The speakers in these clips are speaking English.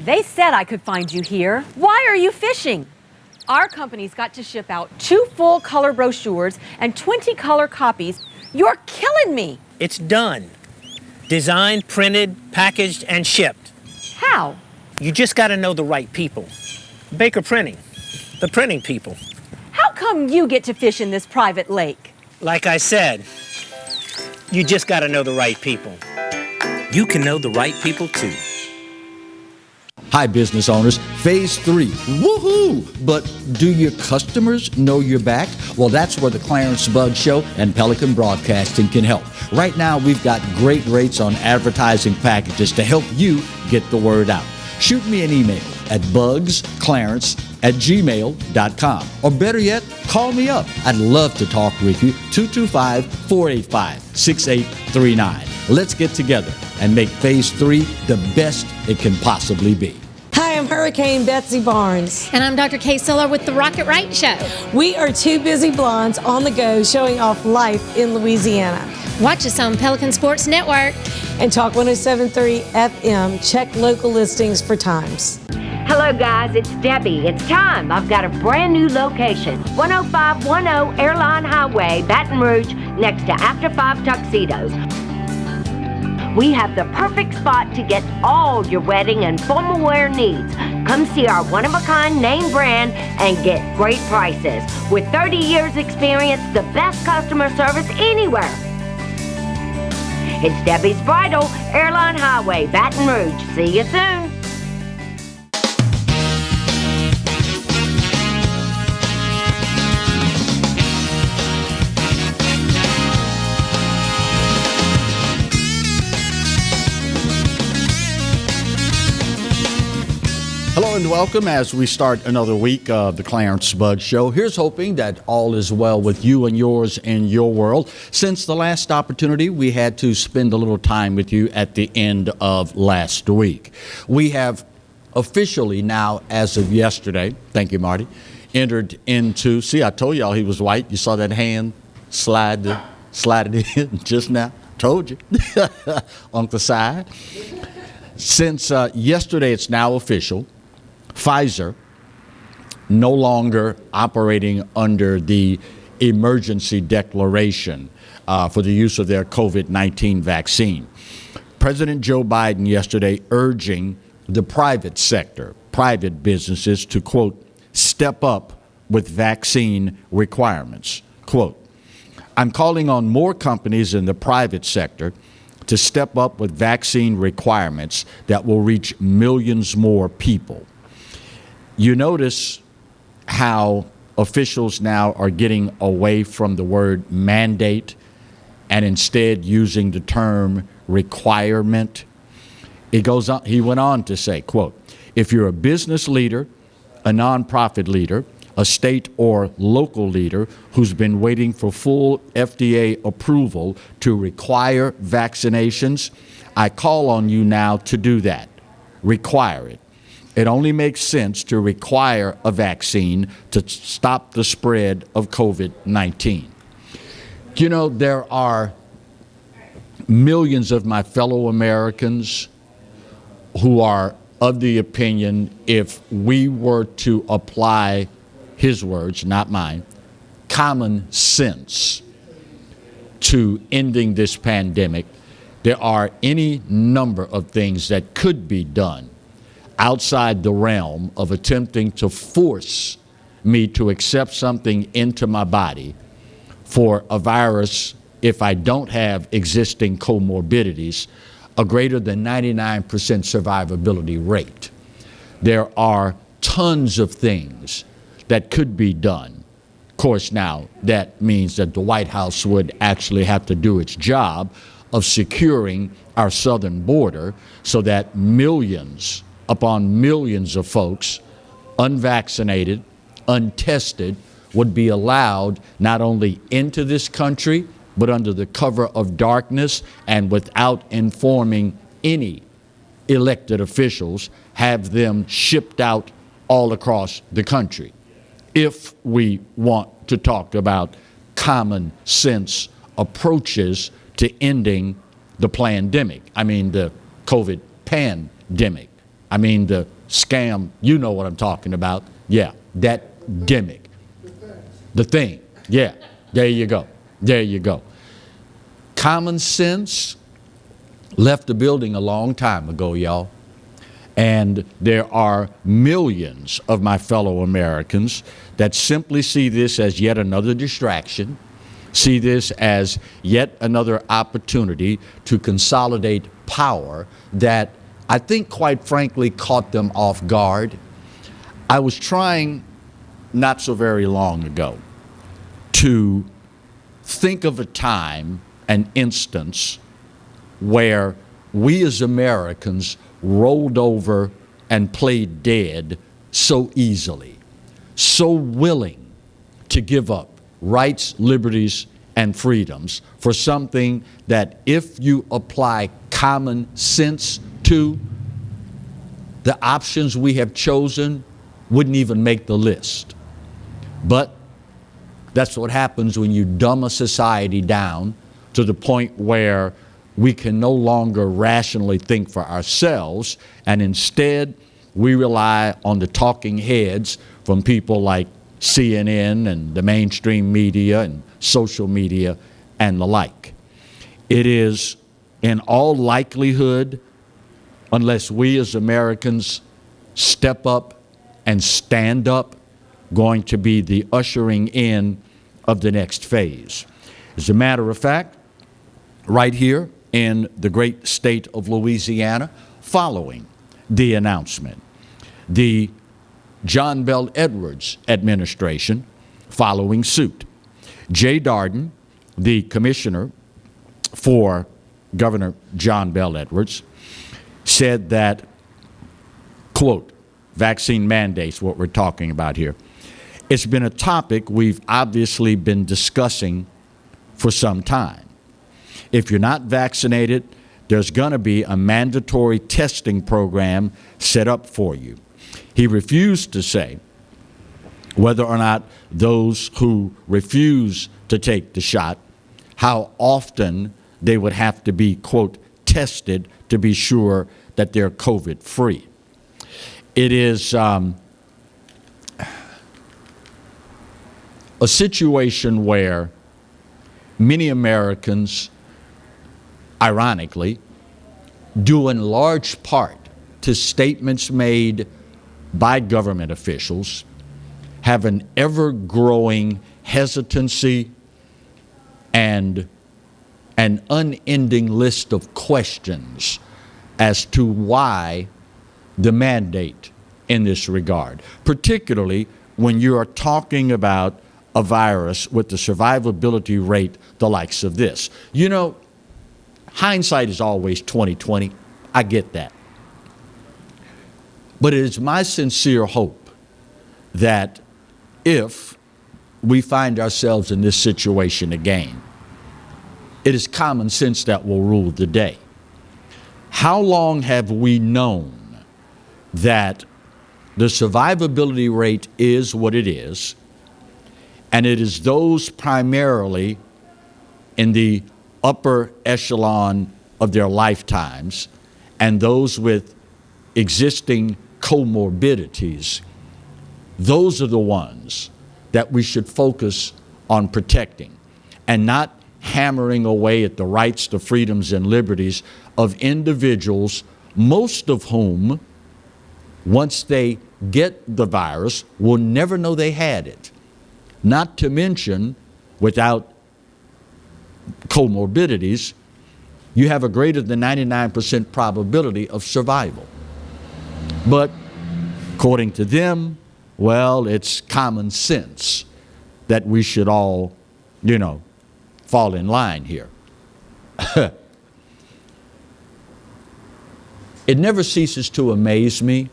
They said I could find you here. Why are you fishing? Our company's got to ship out 2 full color brochures and 20 color copies. You're killing me. It's done. Designed, printed, packaged, and shipped. How? You just got to know the right people. Baker Printing, the printing people. How come you get to fish in this private lake? Like I said, you just got to know the right people. You can know the right people too. Hi, business owners. Phase 3. Woohoo! But do your customers know you're back? Well, that's where the Clarence Bud Show and Pelican Broadcasting can help. Right now, we've got great rates on advertising packages to help you get the word out. Shoot me an email at bugsclarence@gmail.com. Or better yet, call me up. I'd love to talk with you. 225-485-6839. Let's get together and make Phase 3 the best it can possibly be. Hi, I'm Hurricane Betsy Barnes. And I'm Dr. Kay Siller with The Rocket Right Show. We are 2 busy blondes on the go showing off life in Louisiana. Watch us on Pelican Sports Network. And Talk 107.3 FM. Check local listings for times. Hello guys, it's Debbie. It's time. I've got a brand new location. 10510 Airline Highway, Baton Rouge, next to After 5 Tuxedos. We have the perfect spot to get all your wedding and formal wear needs. Come see our one-of-a-kind name brand and get great prices. With 30 years experience, the best customer service anywhere. It's Debbie's Bridal, Airline Highway, Baton Rouge. See you soon. Hello and welcome as we start another week of the Clarence Bud Show. Here's hoping that all is well with you and yours in your world. Since the last opportunity, we had to spend a little time with you at the end of last week. We have officially now, as of yesterday, thank you, Marty, entered into, see, I told y'all he was white. You saw that hand slide it in just now. Told you. On the side. Since yesterday, it's now official. Pfizer no longer operating under the emergency declaration for the use of their COVID-19 vaccine. President Joe Biden yesterday urging the private sector, private businesses to, quote, step up with vaccine requirements. Quote, I'm calling on more companies in the private sector to step up with vaccine requirements that will reach millions more people. You notice how officials now are getting away from the word mandate and instead using the term requirement. It goes on, he went on to say, quote, if you're a business leader, a nonprofit leader, a state or local leader who's been waiting for full FDA approval to require vaccinations, I call on you now to do that. Require it. It only makes sense to require a vaccine to stop the spread of COVID-19. You know, there are millions of my fellow Americans who are of the opinion if we were to apply his words, not mine, common sense to ending this pandemic, there are any number of things that could be done outside the realm of attempting to force me to accept something into my body for a virus, if I don't have existing comorbidities, a greater than 99% survivability rate. There are tons of things that could be done. Of course, now that means that the White House would actually have to do its job of securing our southern border so that millions upon millions of folks, unvaccinated, untested, would be allowed not only into this country, but under the cover of darkness and without informing any elected officials, have them shipped out all across the country. If we want to talk about common sense approaches to ending the pandemic, I mean the COVID pandemic, I mean the scam, you know what I'm talking about, yeah, that demic. The thing, yeah, there you go, there you go. Common sense left the building a long time ago, y'all. And there are millions of my fellow Americans that simply see this as yet another distraction, see this as yet another opportunity to consolidate power that I think, quite frankly, caught them off guard. I was trying not so very long ago to think of a time, an instance, where we as Americans rolled over and played dead so easily, so willing to give up rights, liberties, and freedoms for something that, if you apply common sense to, the options we have chosen wouldn't even make the list. But that's what happens when you dumb a society down to the point where we can no longer rationally think for ourselves, and instead we rely on the talking heads from people like CNN and the mainstream media and social media and the like. It is, in all likelihood, unless we as Americans step up and stand up, going to be the ushering in of the next phase. As a matter of fact, right here in the great state of Louisiana, following the announcement, the John Bel Edwards administration following suit. Jay Darden, the commissioner for Governor John Bel Edwards, said that, quote, vaccine mandates, what we're talking about here, it's been a topic we've obviously been discussing for some time. If you're not vaccinated, there's going to be a mandatory testing program set up for you. He refused to say whether or not those who refuse to take the shot, how often they would have to be, quote, tested to be sure that they're COVID-free. It is a situation where many Americans, ironically, due in large part to statements made by government officials, have an ever-growing hesitancy and an unending list of questions as to why the mandate in this regard, particularly when you are talking about a virus with the survivability rate the likes of this. You know, hindsight is always 20/20. I get that. But it is my sincere hope that if we find ourselves in this situation again, it is common sense that will rule the day. How long have we known that the survivability rate is what it is, and it is those primarily in the upper echelon of their lifetimes and those with existing comorbidities, those are the ones that we should focus on protecting and not hammering away at the rights, the freedoms, and liberties of individuals, most of whom, once they get the virus, will never know they had it. Not to mention, without comorbidities, you have a greater than 99% probability of survival. But according to them, well, it's common sense that we should all, you know, fall in line here. It never ceases to amaze me,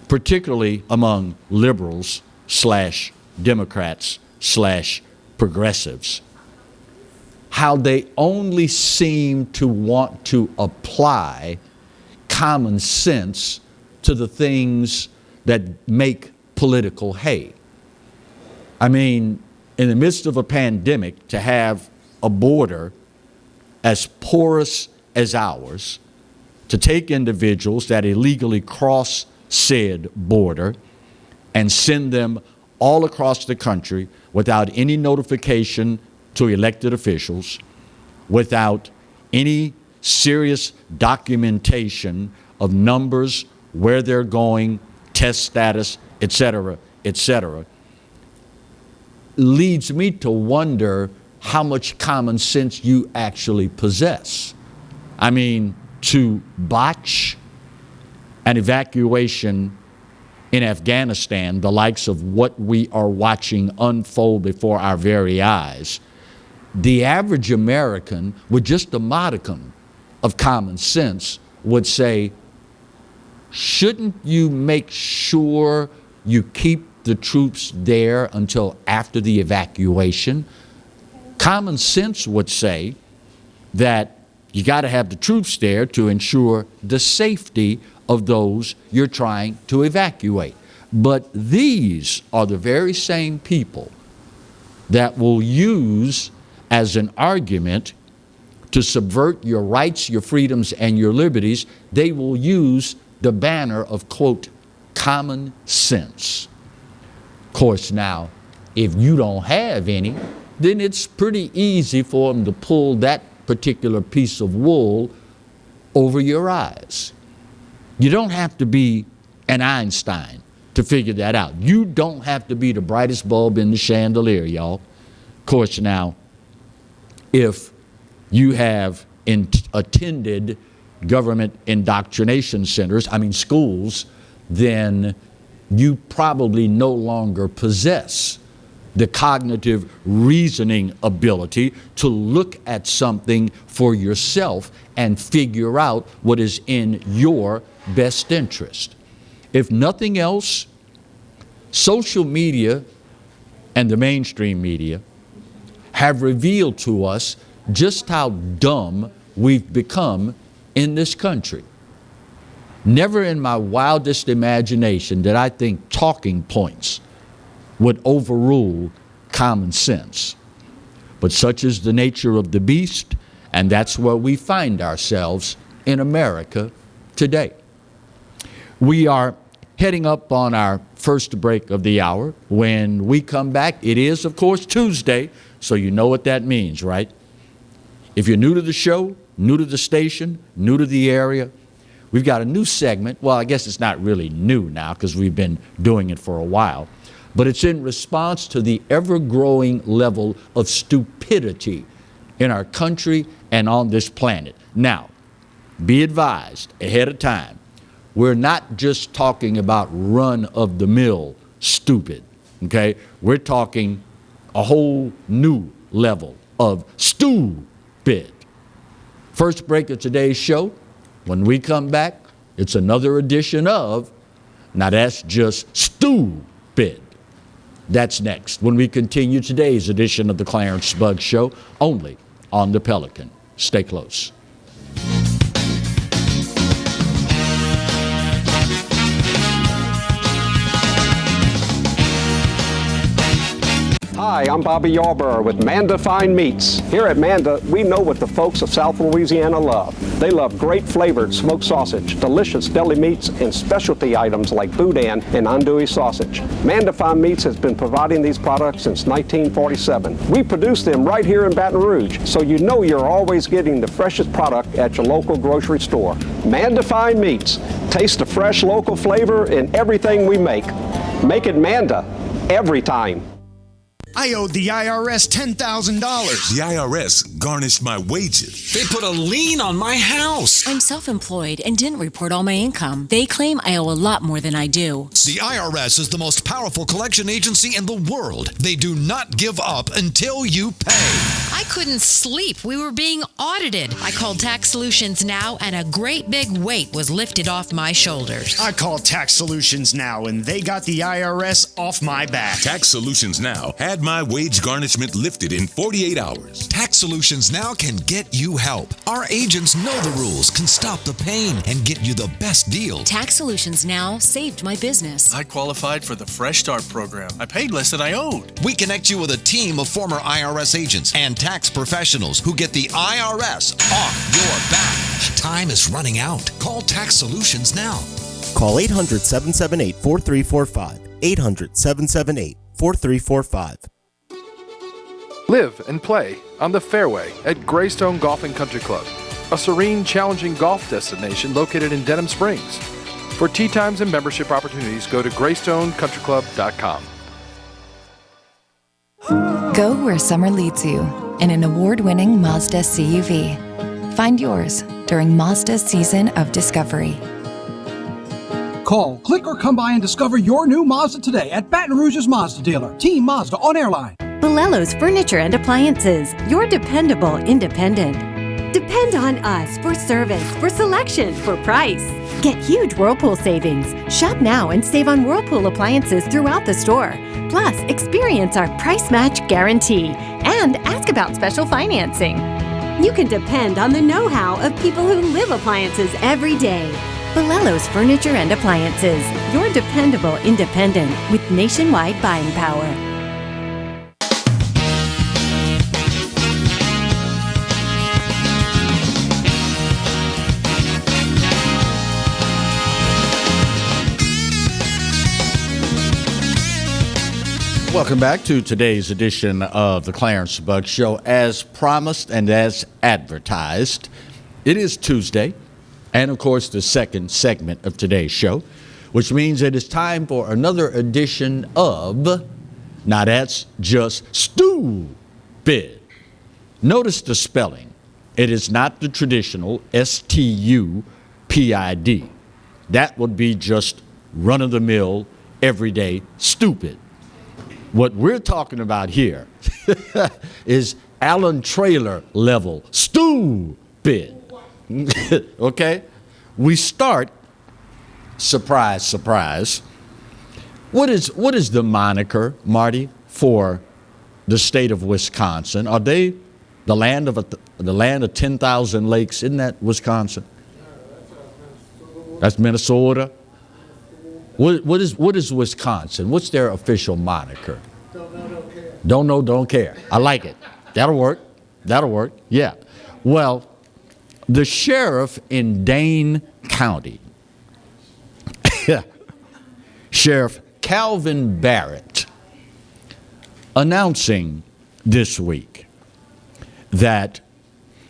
particularly among liberals / Democrats / progressives, how they only seem to want to apply common sense to the things that make political hay. I mean, in the midst of a pandemic, to have a border as porous as ours, to take individuals that illegally cross said border and send them all across the country without any notification to elected officials, without any serious documentation of numbers, where they're going, test status, et cetera, leads me to wonder how much common sense you actually possess. I mean, to botch an evacuation in Afghanistan, the likes of what we are watching unfold before our very eyes, the average American with just a modicum of common sense would say, shouldn't you make sure you keep the troops there until after the evacuation? Common sense would say that you got to have the troops there to ensure the safety of those you're trying to evacuate. But these are the very same people that will use as an argument to subvert your rights, your freedoms, and your liberties. They will use the banner of, quote, common sense. Of course, now, if you don't have any, then it's pretty easy for them to pull that particular piece of wool over your eyes. You don't have to be an Einstein to figure that out. You don't have to be the brightest bulb in the chandelier, y'all. Of course, now, if you have attended government indoctrination centers, schools, then you probably no longer possess the cognitive reasoning ability to look at something for yourself and figure out what is in your best interest. If nothing else, social media and the mainstream media have revealed to us just how dumb we've become in this country. Never in my wildest imagination did I think talking points would overrule common sense. But such is the nature of the beast, and that's where we find ourselves in America today. We are heading up on our first break of the hour. When we come back, it is, of course, Tuesday, so you know what that means, right? If you're new to the show, new to the station, new to the area, we've got a new segment. Well, I guess it's not really new now because we've been doing it for a while, but it's in response to the ever-growing level of stupidity in our country and on this planet. Now, be advised ahead of time, we're not just talking about run-of-the-mill stupid, okay? We're talking a whole new level of stupid. First break of today's show. When we come back, it's another edition of, now that's just stupid. That's next when we continue today's edition of the Clarence Bugg Show, only on the Pelican. Stay close. Hi, I'm Bobby Yarborough with Mandafine Meats. Here at Manda, we know what the folks of South Louisiana love. They love great flavored smoked sausage, delicious deli meats, and specialty items like boudin and andouille sausage. Mandafine Meats has been providing these products since 1947. We produce them right here in Baton Rouge, so you know you're always getting the freshest product at your local grocery store. Mandafine Meats. Taste the fresh local flavor in everything we make. Make it Manda every time. I owed the IRS $10,000. The IRS garnished my wages. They put a lien on my house. I'm self-employed and didn't report all my income. They claim I owe a lot more than I do. The IRS is the most powerful collection agency in the world. They do not give up until you pay. I couldn't sleep. We were being audited. I called Tax Solutions Now, and a great big weight was lifted off my shoulders. I called Tax Solutions Now, and they got the IRS off my back. Tax Solutions Now had my wage garnishment lifted in 48 hours. Tax Solutions Now can get you help. Our agents know the rules, can stop the pain, and get you the best deal. Tax Solutions Now saved my business. I qualified for the Fresh Start program. I paid less than I owed. We connect you with a team of former IRS agents and tax professionals who get the IRS off your back. Time is running out. Call Tax Solutions now. Call 800-778-4345. 800-778-4345. Live and play on the fairway at Greystone Golf and Country Club, a serene, challenging golf destination located in Denham Springs. For tee times and membership opportunities, go to GreystoneCountryClub.com. Go where summer leads you in an award-winning Mazda CUV. Find yours during Mazda's season of discovery. Call, click, or come by and discover your new Mazda today at Baton Rouge's Mazda dealer, Team Mazda on Airline. Bolello's Furniture and Appliances, your dependable independent. Depend on us for service, for selection, for price. Get huge Whirlpool savings. Shop now and save on Whirlpool appliances throughout the store. Plus, experience our price match guarantee and ask about special financing. You can depend on the know-how of people who live appliances every day. Bolello's Furniture and Appliances, your dependable independent with nationwide buying power. Welcome back to today's edition of the Clarence Bug Show. As promised and as advertised, it is Tuesday, and of course the second segment of today's show, which means it is time for another edition of, now that's just stupid. Notice the spelling. It is not the traditional S-T-U-P-I-D. That would be just run-of-the-mill, everyday stupid. What we're talking about here is Alan Trailer level stupid. Okay? We start, surprise, surprise. What is the moniker, Marty, for the state of Wisconsin? Are they the land of 10,000 lakes? Isn't that Wisconsin? That's Minnesota. What is Wisconsin? What's their official moniker? Don't know, don't care. I like it. That'll work. Yeah. Well, the sheriff in Dane County, Sheriff Calvin Barrett, announcing this week that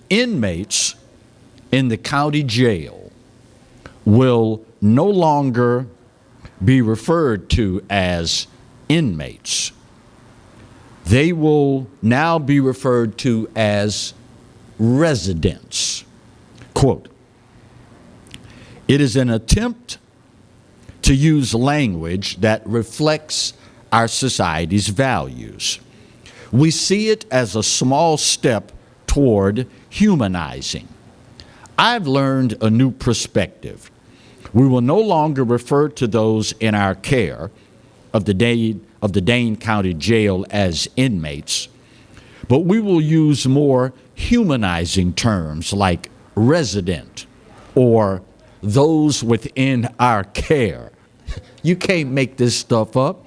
inmates in the county jail will no longer be referred to as inmates. They will now be referred to as residents. Quote, "It is an attempt to use language that reflects our society's values. We see it as a small step toward humanizing. I've learned a new perspective. We will no longer refer to those in our care of the Dane County Jail as inmates, but we will use more humanizing terms like resident or those within our care." You can't make this stuff up.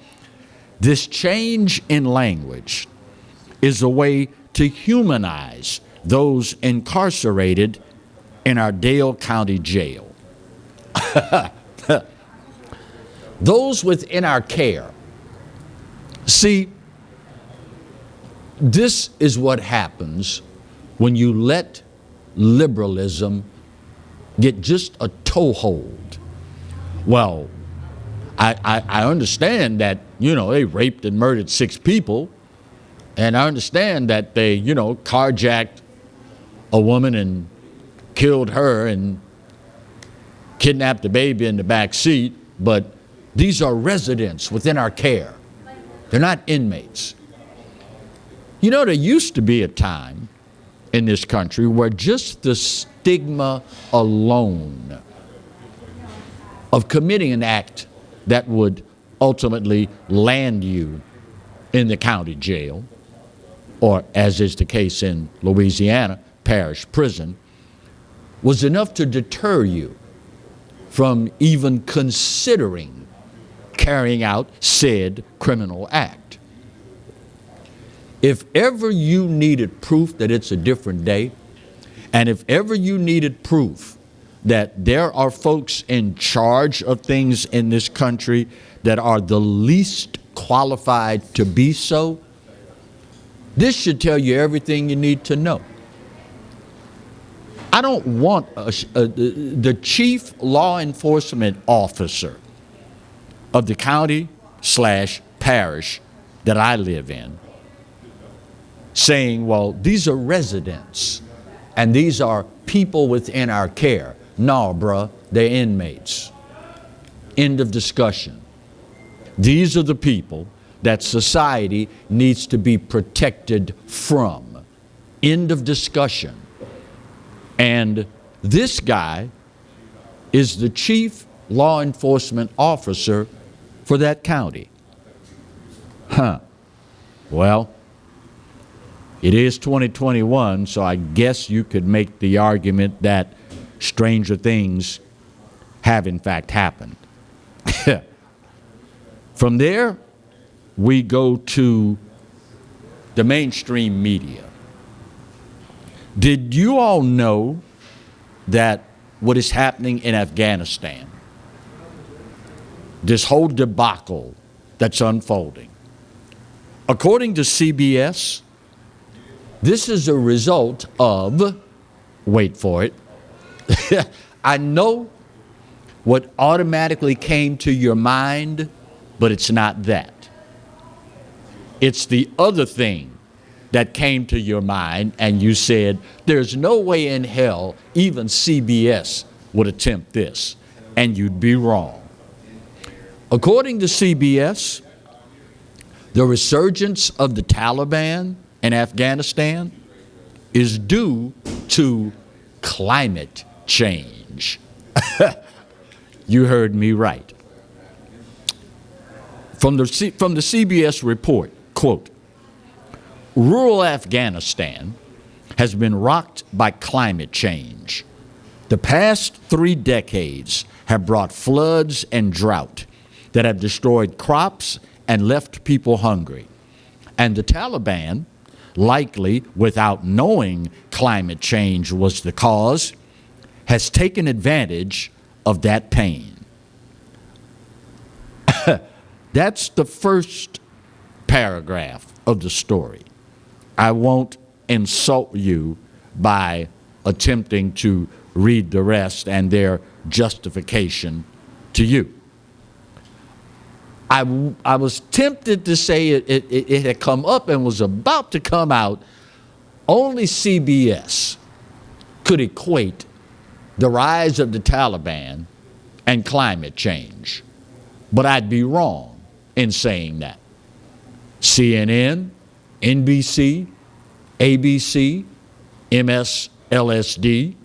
This change in language is a way to humanize those incarcerated in our Dale County Jail. Those within our care. See, this is what happens when you let liberalism get just a toehold. Well, I understand that, they raped and murdered 6 people, And I understand that they, carjacked a woman and killed her and kidnapped the baby in the back seat, but these are residents within our care. They're not inmates. There used to be a time in this country where just the stigma alone of committing an act that would ultimately land you in the county jail, or as is the case in Louisiana, parish prison, was enough to deter you from even considering carrying out said criminal act. If ever you needed proof that it's a different day, and if ever you needed proof that there are folks in charge of things in this country that are the least qualified to be so, this should tell you everything you need to know. I don't want the chief law enforcement officer of the county/parish that I live in saying, well, these are residents and these are people within our care. No, bruh, they're inmates. End of discussion. These are the people that society needs to be protected from. End of discussion. And this guy is the chief law enforcement officer for that county. Well, it is 2021, so I guess you could make the argument that stranger things have in fact happened. From there, we go to the mainstream media. Did you all know that what is happening in Afghanistan, this whole debacle that's unfolding, according to CBS, this is a result of, wait for it, I know what automatically came to your mind, but it's not that. It's the other thing that came to your mind and you said, there's no way in hell even CBS would attempt this, and you'd be wrong. According to CBS, the resurgence of the Taliban in Afghanistan is due to climate change. You heard me right. From the CBS report, quote, rural Afghanistan has been rocked by climate change. The past 3 decades have brought floods and drought that have destroyed crops and left people hungry. And the Taliban, likely without knowing climate change was the cause, has taken advantage of that pain. That's the first paragraph of the story. I won't insult you by attempting to read the rest and their justification to you. I was tempted to say it had come up and was about to come out. Only CBS could equate the rise of the Taliban and climate change. But I'd be wrong in saying that. CNN, NBC, ABC, MSLSD,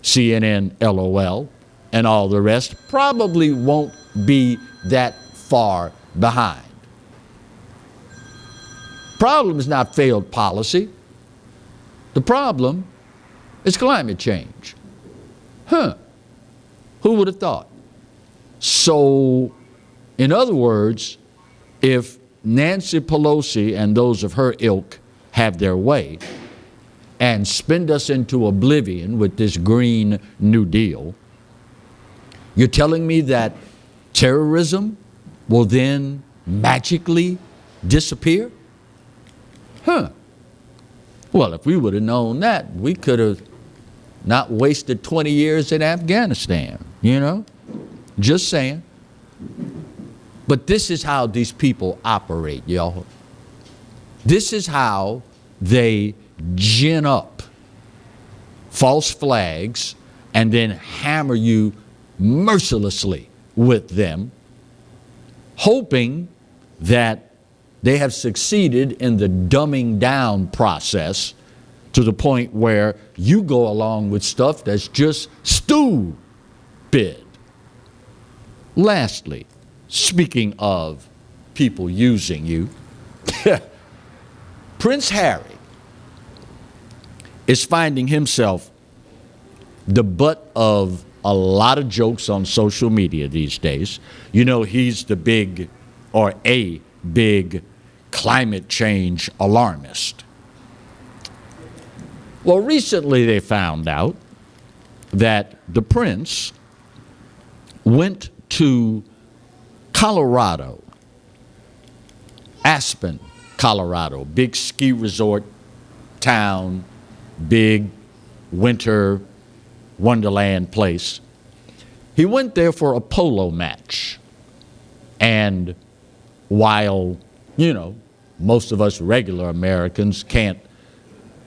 CNN LOL, and all the rest probably won't be that far behind. Problem is not failed policy. The problem is climate change. Who would have thought? So, in other words, if Nancy Pelosi and those of her ilk have their way and spin us into oblivion with this Green New Deal, you're telling me that terrorism will then magically disappear? Well, if we would have known that, we could have not wasted 20 years in Afghanistan, Just saying. But this is how these people operate, y'all. This is how they gin up false flags and then hammer you mercilessly with them, hoping that they have succeeded in the dumbing down process to the point where you go along with stuff that's just stupid. Lastly, speaking of people using you, Prince Harry is finding himself the butt of a lot of jokes on social media these days. You know, he's the big, or a big, climate change alarmist. Well, recently they found out that the prince went to Colorado, Aspen, Colorado, big ski resort town, big winter wonderland place. He went there for a polo match. And while, you know, most of us regular Americans can't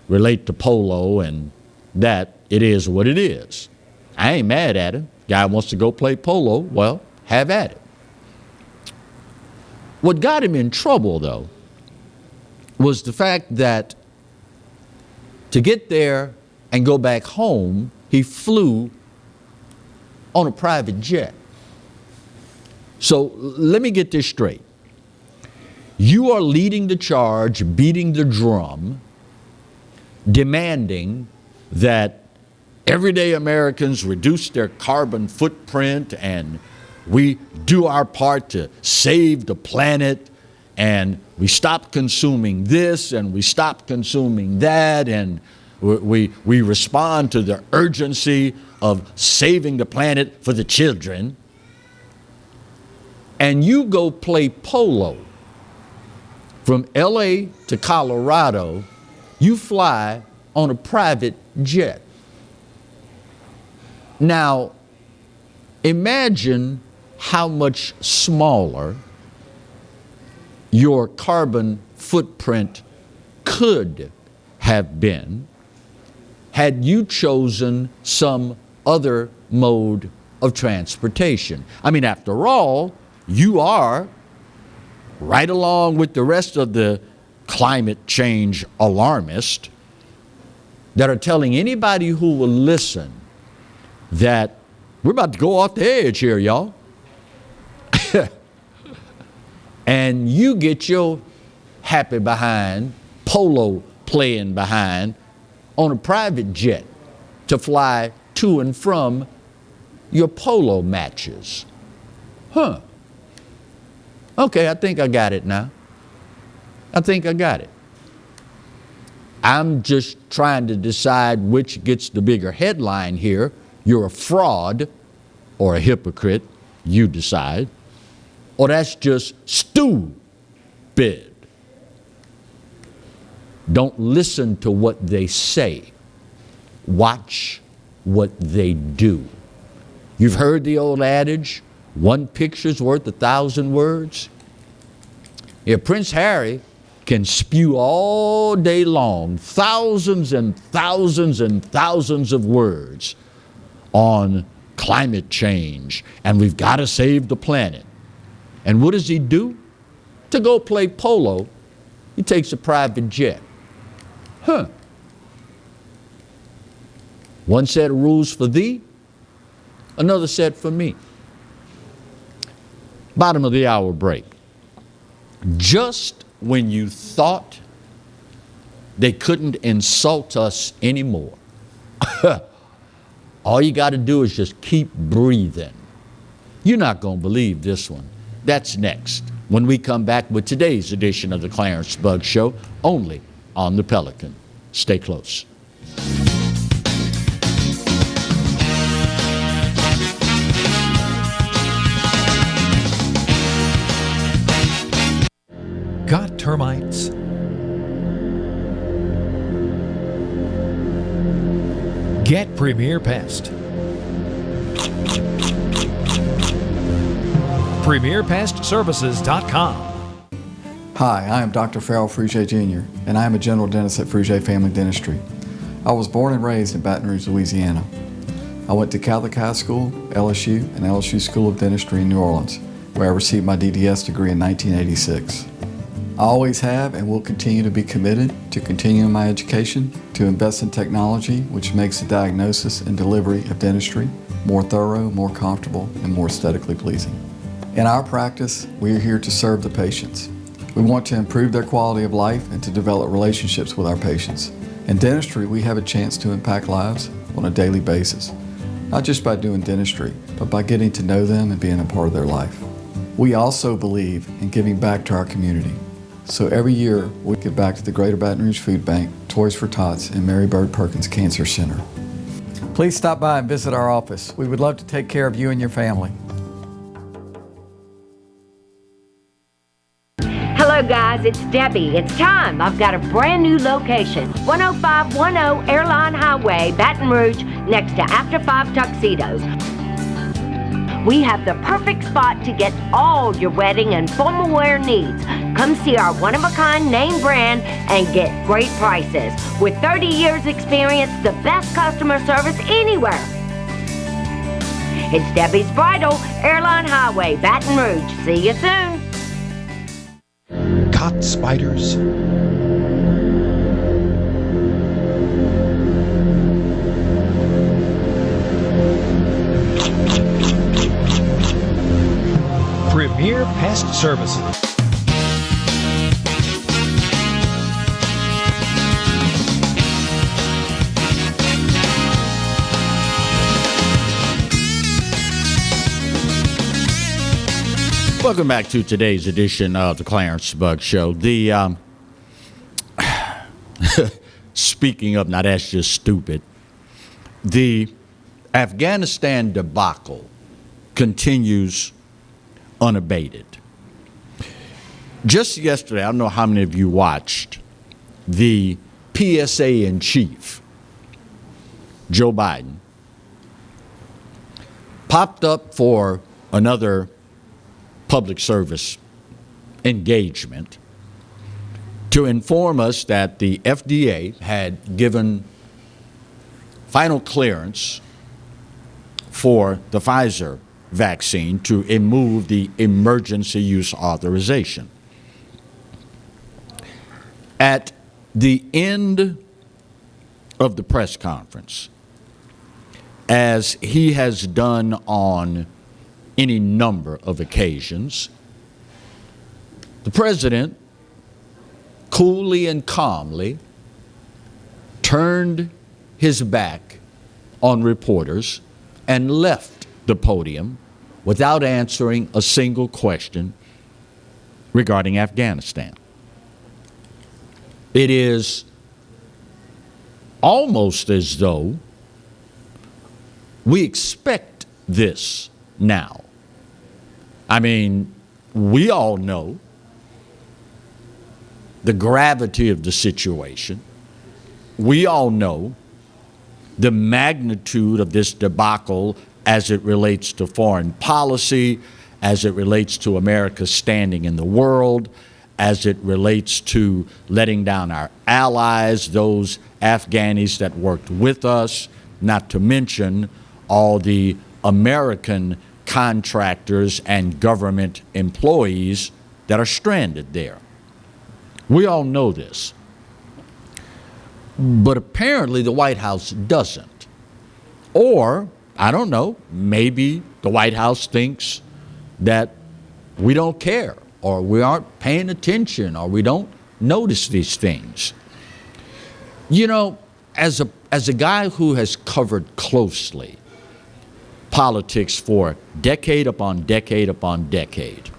relate to polo and that, it is what it is. I ain't mad at him. Guy wants to go play polo, well, have at it. What got him in trouble, though, was the fact that to get there and go back home, he flew on a private jet. So let me get this straight. You are leading the charge, beating the drum, demanding that everyday Americans reduce their carbon footprint and we do our part to save the planet and we stop consuming this and we stop consuming that and we respond to the urgency of saving the planet for the children. And you go play polo from LA to Colorado, you fly on a private jet. Now, imagine how much smaller your carbon footprint could have been had you chosen some other mode of transportation. I mean, after all, you are right along with the rest of the climate change alarmists that are telling anybody who will listen that we're about to go off the edge here, y'all. And you get your happy behind, polo playing behind, on a private jet to fly to and from your polo matches. Huh. Okay, I think I got it now. I think I got it. I'm just trying to decide which gets the bigger headline here. You're a fraud or a hypocrite, you decide. Or that's just stupid. Don't listen to what they say. Watch what they do. You've heard the old adage, one picture's worth 1,000 words. If Prince Harry can spew all day long thousands and thousands and thousands of words on climate change and we've got to save the planet, and what does he do? To go play polo, he takes a private jet. Huh. One set of rules for thee, another set for me. Bottom of the hour break. Just when you thought they couldn't insult us anymore, all you got to do is just keep breathing. You're not going to believe this one. That's next when we come back with today's edition of the Clarence Bugg Show, only on the Pelican. Stay close. Got termites? Get Premier Pest. PremierPestServices.com. Hi, I am Dr. Farrell Frugier Jr., and I am a general dentist at Frugier Family Dentistry. I was born and raised in Baton Rouge, Louisiana. I went to Catholic High School, LSU, and LSU School of Dentistry in New Orleans, where I received my DDS degree in 1986. I always have and will continue to be committed to continuing my education, to invest in technology which makes the diagnosis and delivery of dentistry more thorough, more comfortable, and more aesthetically pleasing. In our practice, we are here to serve the patients. We want to improve their quality of life and to develop relationships with our patients. In dentistry, we have a chance to impact lives on a daily basis, not just by doing dentistry, but by getting to know them and being a part of their life. We also believe in giving back to our community. So every year, we give back to the Greater Baton Rouge Food Bank, Toys for Tots, and Mary Bird Perkins Cancer Center. Please stop by and visit our office. We would love to take care of you and your family. Hello guys, it's Debbie. It's time. I've got a brand new location. 10510 Airline Highway, Baton Rouge, next to After 5 Tuxedos. We have the perfect spot to get all your wedding and formal wear needs. Come see our one-of-a-kind name brand and get great prices. With 30 years experience, the best customer service anywhere. It's Debbie's Bridal, Airline Highway, Baton Rouge. See you soon. Caught spiders. Premier Pest Services. Welcome back to today's edition of the Clarence Bug Show. The speaking of, now that's just stupid, the Afghanistan debacle continues unabated. Just yesterday, I don't know how many of you watched, the PSA in chief, Joe Biden, popped up for another public service engagement to inform us that the FDA had given final clearance for the Pfizer vaccine to remove the emergency use authorization. At the end of the press conference, as he has done on any number of occasions, the president coolly and calmly turned his back on reporters and left the podium without answering a single question regarding Afghanistan. It is almost as though we expect this now. I mean, we all know the gravity of the situation. We all know the magnitude of this debacle as it relates to foreign policy, as it relates to America's standing in the world, as it relates to letting down our allies, those Afghanis that worked with us, not to mention all the American contractors and government employees that are stranded there. We all know this. But apparently the White House doesn't. Or, I don't know, maybe the White House thinks that we don't care, or we aren't paying attention, or we don't notice these things. You know, as a guy who has covered closely politics for decade upon decade upon decade,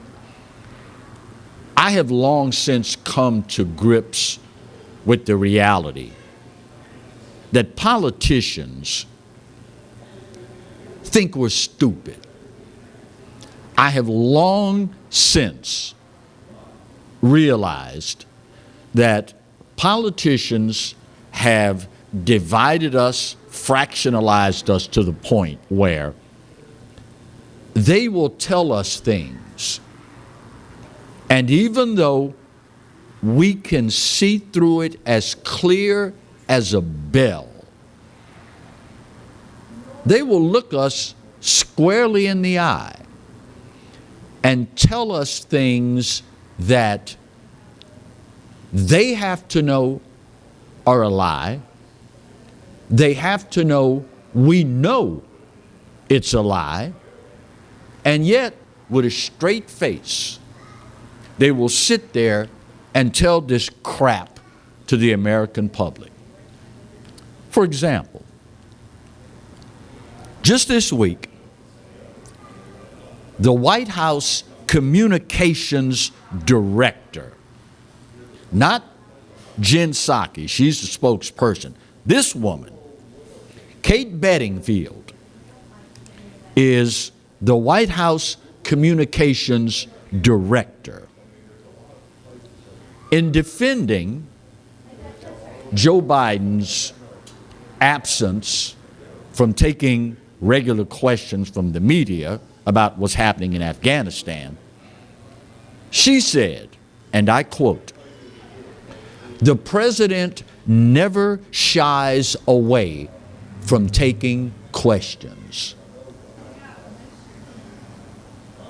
I have long since come to grips with the reality that politicians think we're stupid. I have long since realized that politicians have divided us, fractionalized us to the point where they will tell us things, and even though we can see through it as clear as a bell. They will look us squarely in the eye and tell us things that they have to know are a lie. They have to know we know it's a lie. And yet, with a straight face, they will sit there and tell this crap to the American public. For example, just this week, the White House Communications Director, not Jen Psaki, she's the spokesperson. This woman, Kate Bedingfield, is the White House Communications Director. In defending Joe Biden's absence from taking regular questions from the media about what's happening in Afghanistan, she said, and I quote, "The president never shies away from taking questions."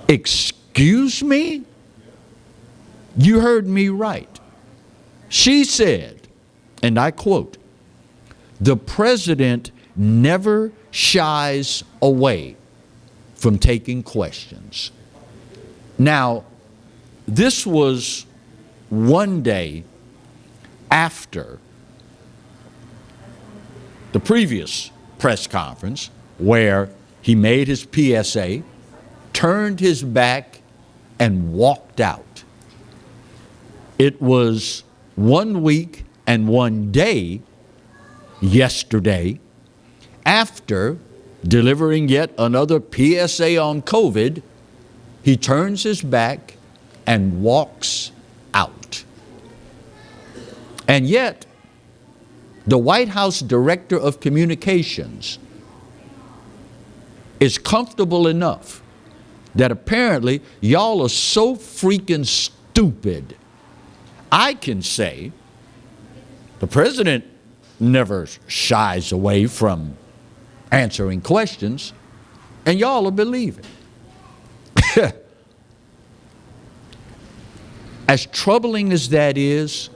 Excuse me? You heard me right. She said, and I quote, "The president never shies away from taking questions." Now, this was one day after the previous press conference where he made his PSA, turned his back, and walked out. It was 1 week and 1 day yesterday after delivering yet another PSA on COVID, he turns his back and walks out. And yet, the White House Director of Communications is comfortable enough that apparently y'all are so freaking stupid. I can say the president never shies away from answering questions, and y'all will believe it. As troubling as that is,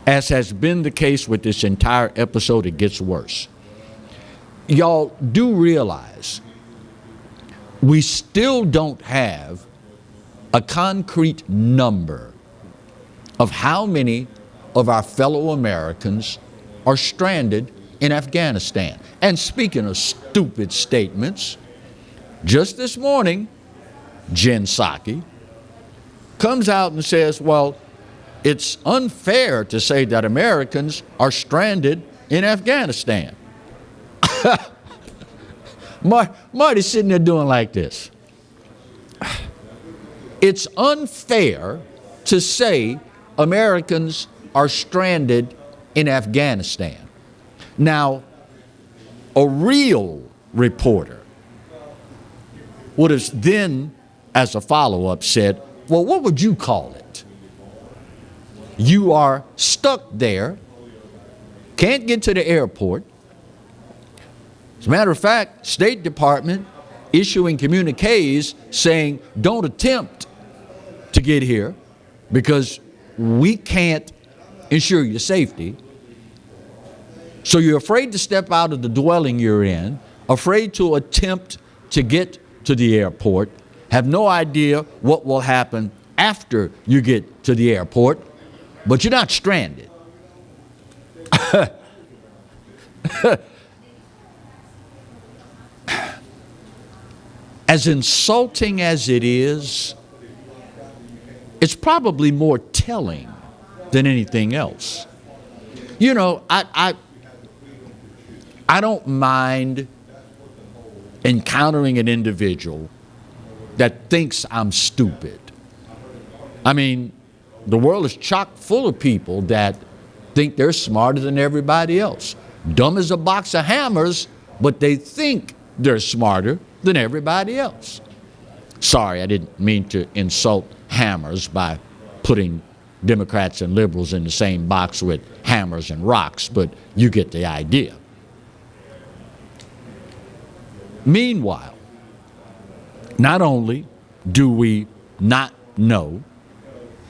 as has been the case with this entire episode, it gets worse. Y'all do realize we still don't have a concrete number of how many of our fellow Americans are stranded in Afghanistan. And speaking of stupid statements, just this morning, Jen Psaki comes out and says, well, it's unfair to say that Americans are stranded in Afghanistan. Marty's sitting there doing like this. It's unfair to say Americans are stranded in Afghanistan. Now, a real reporter would have then, as a follow-up, said, well, what would you call it? You are stuck there, can't get to the airport. As a matter of fact, State Department issuing communiques saying don't attempt to get here because we can't ensure your safety. So you're afraid to step out of the dwelling you're in, afraid to attempt to get to the airport, have no idea what will happen after you get to the airport, but you're not stranded. As insulting as it is, it's probably more telling than anything else. You know, I don't mind encountering an individual that thinks I'm stupid. I mean, the world is chock full of people that think they're smarter than everybody else. Dumb as a box of hammers, but they think they're smarter than everybody else. Sorry, I didn't mean to insult hammers by putting Democrats and liberals in the same box with hammers and rocks, but you get the idea. Meanwhile, not only do we not know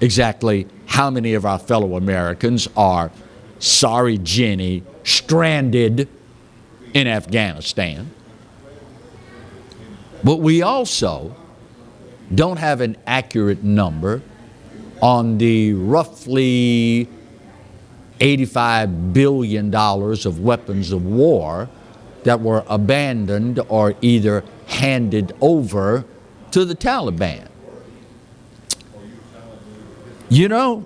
exactly how many of our fellow Americans are, sorry Jenny, stranded in Afghanistan, but we also don't have an accurate number on the roughly $85 billion of weapons of war that were abandoned or either handed over to the Taliban. You know,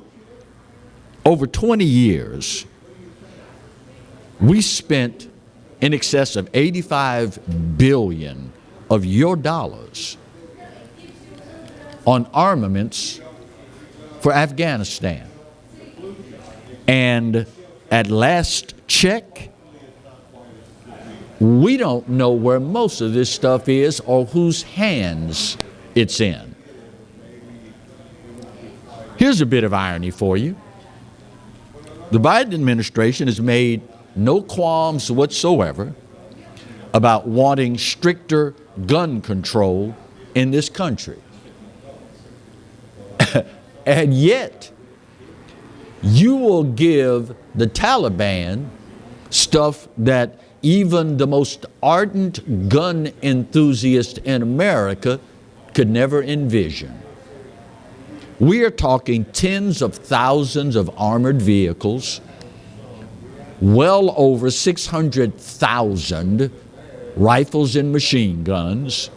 over 20 years, we spent in excess of $85 billion of your dollars on armaments for Afghanistan. And at last check, we don't know where most of this stuff is or whose hands it's in. Here's a bit of irony for you. The Biden administration has made no qualms whatsoever about wanting stricter gun control in this country. And yet, you will give the Taliban stuff that even the most ardent gun enthusiast in America could never envision. We are talking tens of thousands of armored vehicles, well over 600,000 rifles and machine guns,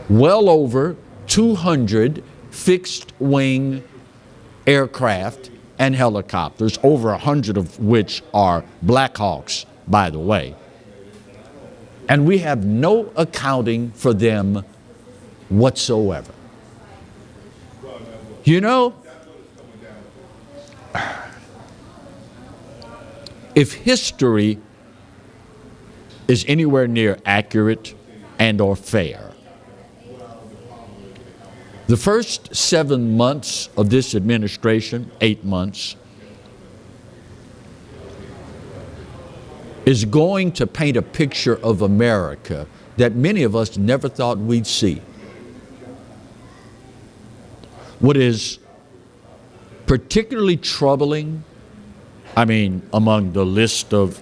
well over 200 fixed-wing aircraft and helicopters, over 100 of which are Black Hawks, by the way. And we have no accounting for them whatsoever. You know, if history is anywhere near accurate and or fair, the first 7 months of this administration, 8 months, is going to paint a picture of America that many of us never thought we'd see. What is particularly troubling, among the list of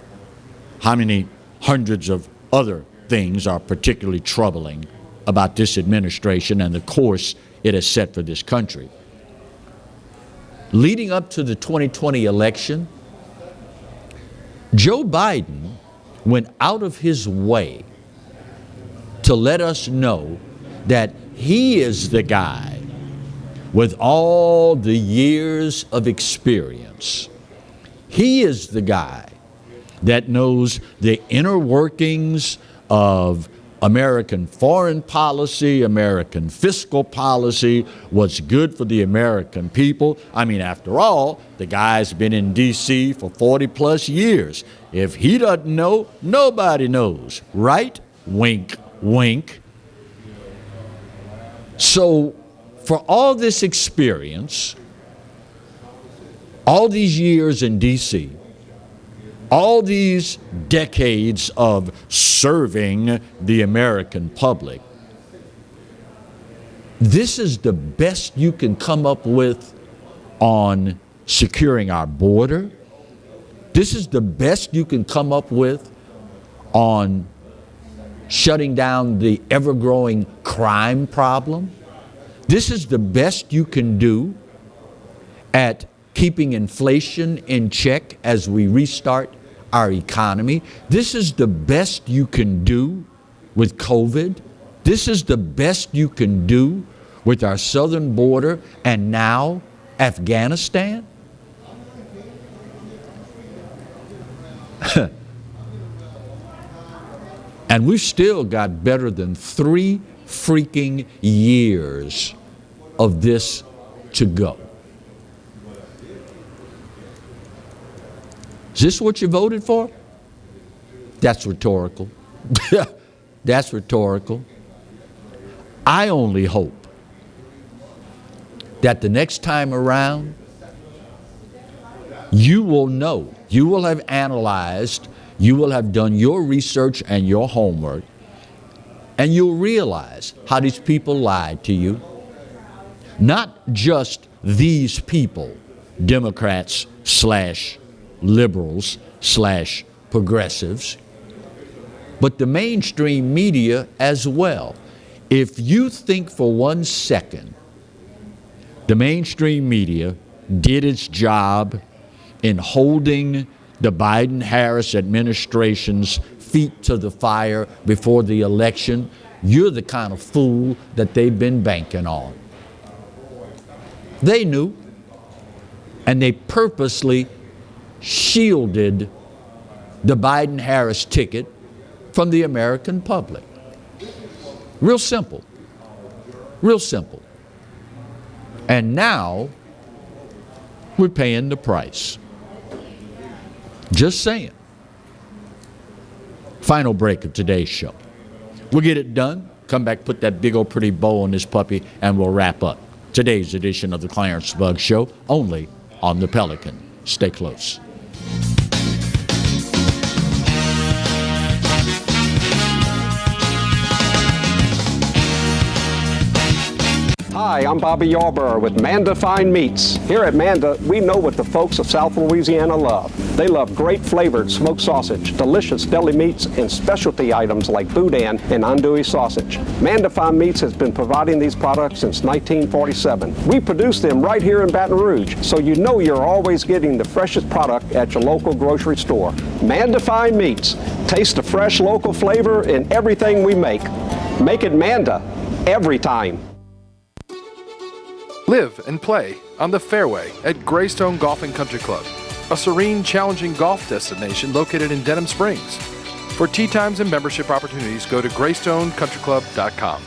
how many hundreds of other things are particularly troubling about this administration and the course it has set for this country. Leading up to the 2020 election, Joe Biden went out of his way to let us know that he is the guy with all the years of experience. He is the guy that knows the inner workings of American foreign policy, American fiscal policy, what's good for the American people. After all, the guy's been in D.C. for 40 plus years. If he doesn't know, nobody knows, right? Wink, wink. So, for all this experience, all these years in D.C., all these decades of serving the American public, this is the best you can come up with on securing our border. This is the best you can come up with on shutting down the ever-growing crime problem. This is the best you can do at keeping inflation in check as we restart our economy. This is the best you can do with COVID. This is the best you can do with our southern border and now Afghanistan. And we've still got better than 3 freaking years of this to go. Is this what you voted for? That's rhetorical. That's rhetorical. I only hope that the next time around you will know, you will have analyzed, you will have done your research and your homework, and you'll realize how these people lied to you. Not just these people, Democrats / liberals / progressives, but the mainstream media as well. If you think for 1 second the mainstream media did its job in holding the Biden-Harris administration's feet to the fire before the election, you're the kind of fool that they've been banking on. They knew, and they purposely shielded the Biden-Harris ticket from the American public. Real simple. Real simple. And now we're paying the price. Just saying. Final break of today's show. We'll get it done, come back, put that big old pretty bow on this puppy, and we'll wrap up today's edition of the Clarence Bug Show, only on the Pelican. Stay close. Hi, I'm Bobby Yarborough with Mandafine Meats. Here at Manda, we know what the folks of South Louisiana love. They love great flavored smoked sausage, delicious deli meats, and specialty items like boudin and andouille sausage. Mandafine Meats has been providing these products since 1947. We produce them right here in Baton Rouge, so you know you're always getting the freshest product at your local grocery store. Mandafine Meats. Taste the fresh local flavor in everything we make. Make it Manda every time. Live and play on the fairway at Greystone Golf and Country Club, a serene, challenging golf destination located in Denham Springs. For tee times and membership opportunities, go to greystonecountryclub.com.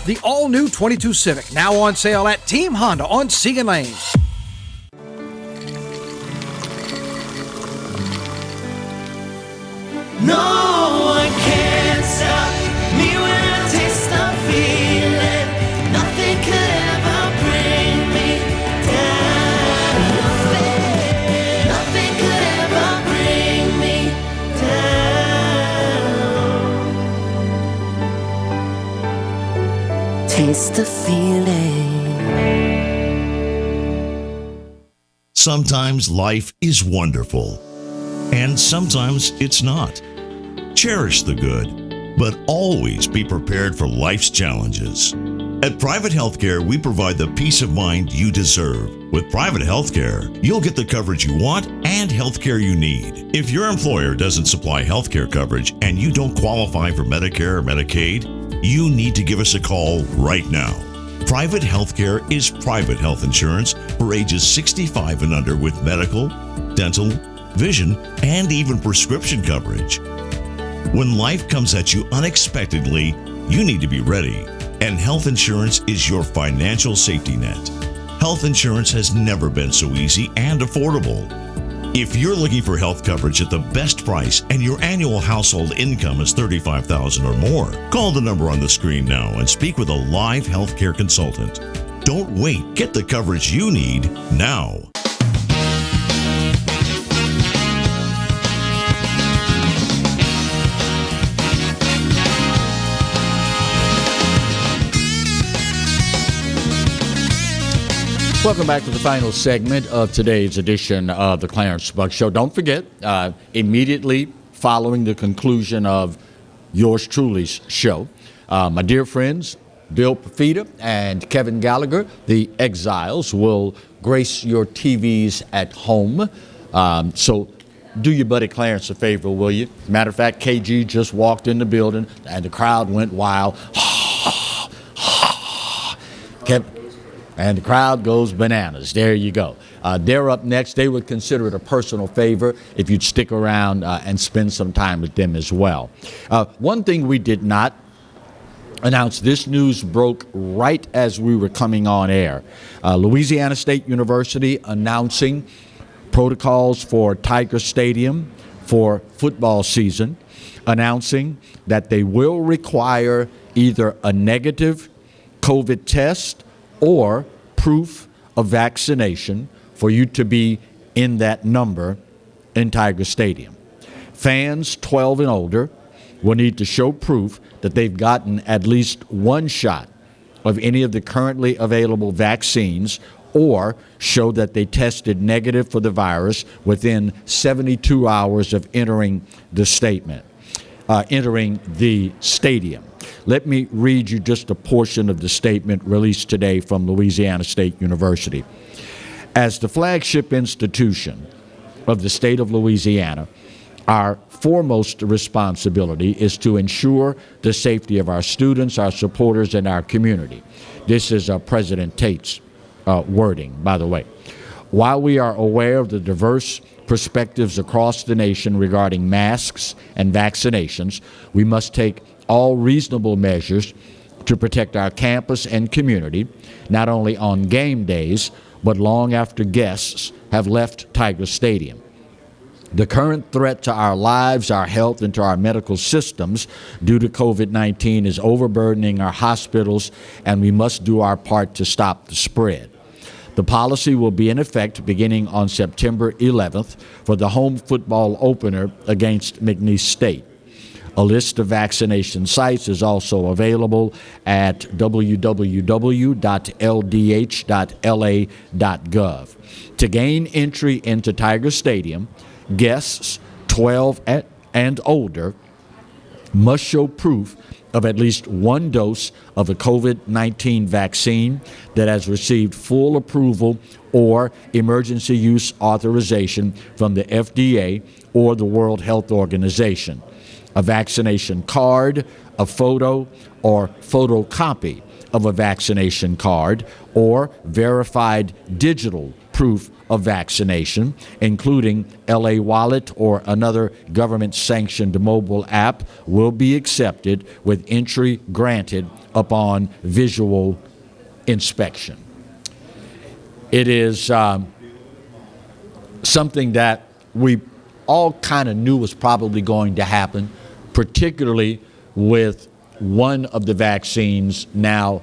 The all-new 22 Civic, now on sale at Team Honda on Segan Lane. No one can stop me when I taste the feeling. Nothing could ever bring me down. Nothing could ever bring me down. Taste the feeling. Sometimes life is wonderful, and sometimes it's not. Cherish the good, but always be prepared for life's challenges. At Private Healthcare, we provide the peace of mind you deserve. With Private Healthcare, you'll get the coverage you want and healthcare you need. If your employer doesn't supply healthcare coverage and you don't qualify for Medicare or Medicaid, you need to give us a call right now. Private Healthcare is private health insurance for ages 65 and under with medical, dental, vision, and even prescription coverage. When life comes at you unexpectedly, you need to be ready, and health insurance is your financial safety net. Health insurance has never been so easy and affordable. If you're looking for health coverage at the best price and your annual household income is $35,000 or more, call the number on the screen now and speak with a live healthcare consultant. Don't wait. Get the coverage you need now. Welcome back to the final segment of today's edition of the Clarence Bug Show. Don't forget, immediately following the conclusion of yours truly's show, my dear friends, Bill Profita and Kevin Gallagher, the Exiles, will grace your TVs at home. So do your buddy Clarence a favor, will you? Matter of fact, KG just walked in the building and the crowd went wild. And the crowd goes bananas. There you go. They're up next. They would consider it a personal favor if you'd stick around and spend some time with them as well. One thing we did not announce, this news broke right as we were coming on air. Louisiana State University announcing protocols for Tiger Stadium for football season, announcing that they will require either a negative COVID test or proof of vaccination for you to be in that number in Tiger Stadium. Fans 12 and older will need to show proof that they've gotten at least one shot of any of the currently available vaccines or show that they tested negative for the virus within 72 hours of entering the stadium. Let me read you just a portion of the statement released today from Louisiana State University. As the flagship institution of the state of Louisiana, our foremost responsibility is to ensure the safety of our students, our supporters, and our community. This is President Tate's wording, by the way. While we are aware of the diverse perspectives across the nation regarding masks and vaccinations, we must take all reasonable measures to protect our campus and community, not only on game days, but long after guests have left Tiger Stadium. The current threat to our lives, our health, and to our medical systems due to COVID-19 is overburdening our hospitals, and we must do our part to stop the spread. The policy will be in effect beginning on September 11th for the home football opener against McNeese State. A list of vaccination sites is also available at www.ldh.la.gov. To gain entry into Tiger Stadium, guests 12 and older must show proof of at least one dose of a COVID-19 vaccine that has received full approval or emergency use authorization from the FDA or the World Health Organization. A vaccination card, a photo or photocopy of a vaccination card, or verified digital proof of vaccination, including LA Wallet or another government-sanctioned mobile app, will be accepted with entry granted upon visual inspection. It is something that we all kind of knew was probably going to happen, particularly with one of the vaccines now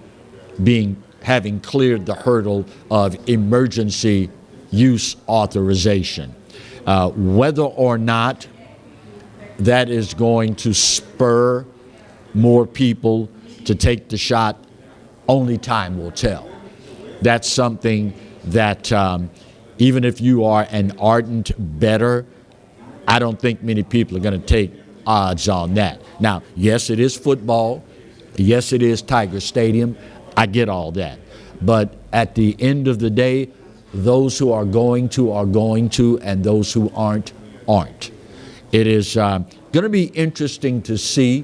having cleared the hurdle of emergency use authorization. Whether or not that is going to spur more people to take the shot, only time will tell. That's something that even if you are an ardent bettor, I don't think many people are going to take odds on that. Now, yes, it is football. Yes, it is Tiger Stadium. I get all that. But at the end of the day, those who are going to, and those who aren't. It is going to be interesting to see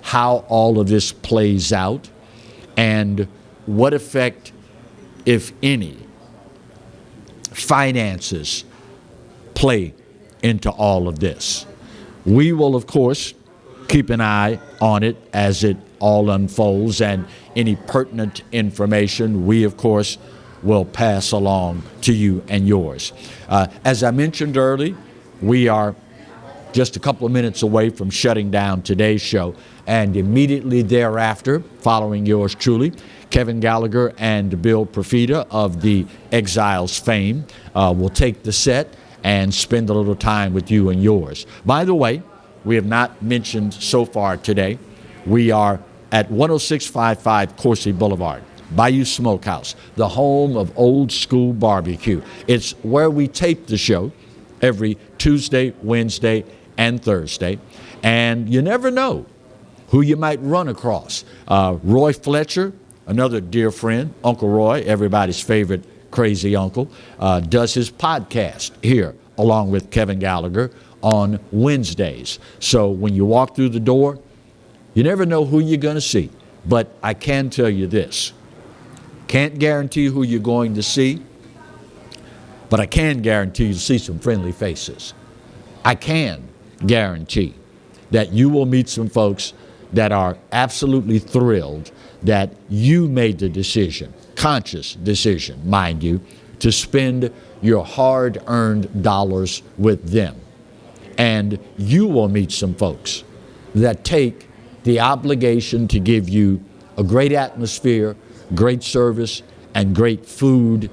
how all of this plays out and what effect, if any, finances play into all of this. We will, of course, keep an eye on it as it all unfolds, and any pertinent information we, of course, will pass along to you and yours. As I mentioned early, we are just a couple of minutes away from shutting down today's show, and immediately thereafter, following yours truly, Kevin Gallagher and Bill Profita of the Exiles fame will take the set and spend a little time with you and yours. By the way, we have not mentioned so far today, we are at 10655 Coursey Boulevard, Bayou Smokehouse, the home of old school barbecue. It's where we tape the show every Tuesday, Wednesday, and Thursday. And you never know who you might run across. Roy Fletcher, another dear friend, Uncle Roy, everybody's favorite crazy uncle, does his podcast here along with Kevin Gallagher on Wednesdays. So when you walk through the door, you never know who you're going to see. But I can tell you this. Can't guarantee who you're going to see, but I can guarantee you to see some friendly faces. I can guarantee that you will meet some folks that are absolutely thrilled that you made the decision, conscious decision, mind you, to spend your hard-earned dollars with them. And you will meet some folks that take the obligation to give you a great atmosphere, great service, and great food.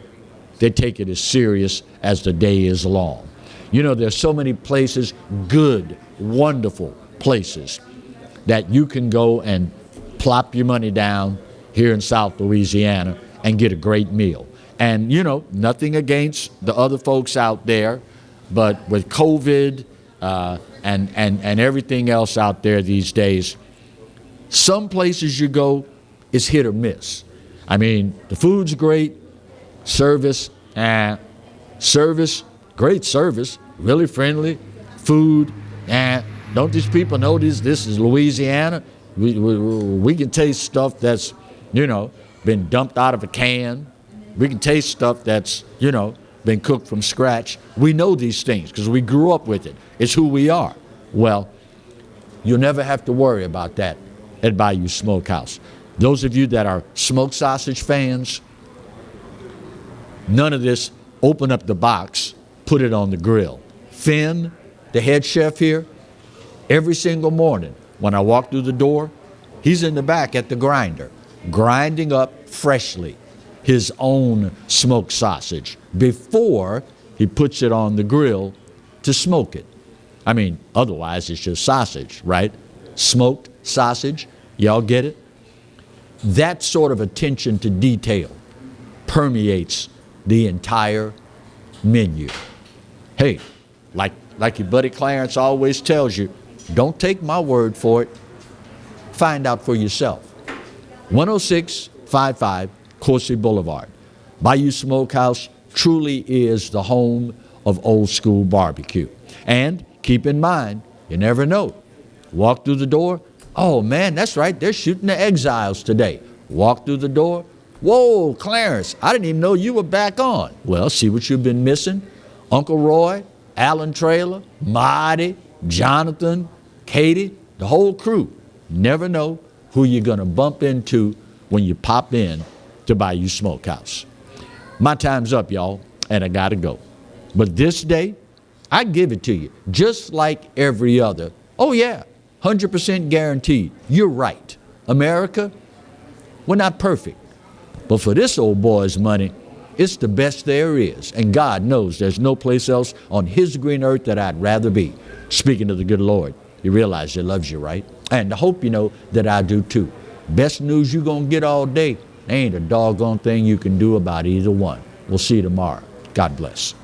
They take it as serious as the day is long. You know, there's so many places, good, wonderful places, that you can go and plop your money down here in South Louisiana and get a great meal. And, you know, nothing against the other folks out there, but with COVID and everything else out there these days, some places you go is hit or miss. I mean, the food's great, service, great service, really friendly, food, don't these people know this is Louisiana? We can taste stuff that's, you know, been dumped out of a can. We can taste stuff that's, you know, been cooked from scratch. We know these things because we grew up with it. It's who we are. Well, you'll never have to worry about that at Bayou Smokehouse. Those of you that are smoked sausage fans, none of this, open up the box, put it on the grill. Finn, the head chef here, every single morning when I walk through the door, he's in the back at the grinder, grinding up freshly his own smoked sausage before he puts it on the grill to smoke it. I mean, otherwise it's just sausage, right? Smoked sausage, y'all get it? That sort of attention to detail permeates the entire menu. Hey, like your buddy Clarence always tells you, don't take my word for it. Find out for yourself. 10655 Coursey Boulevard. Bayou Smokehouse truly is the home of old school barbecue. And keep in mind, you never know. Walk through the door, oh man, that's right, they're shooting the Exiles today. Walk through the door, whoa, Clarence, I didn't even know you were back on. Well, see what you've been missing? Uncle Roy, Alan Traylor, Marty, Jonathan, Katie, the whole crew. Never know who you're gonna bump into when you pop in to Bayou Smokehouse. My time's up, y'all, and I gotta go. But this day, I give it to you, just like every other. Oh yeah, 100% guaranteed. You're right. America, we're not perfect. But for this old boy's money, it's the best there is. And God knows there's no place else on his green earth that I'd rather be. Speaking of the good Lord, you realize he loves you, right? And I hope you know that I do too. Best news you're gonna get all day. Ain't a doggone thing you can do about either one. We'll see you tomorrow. God bless.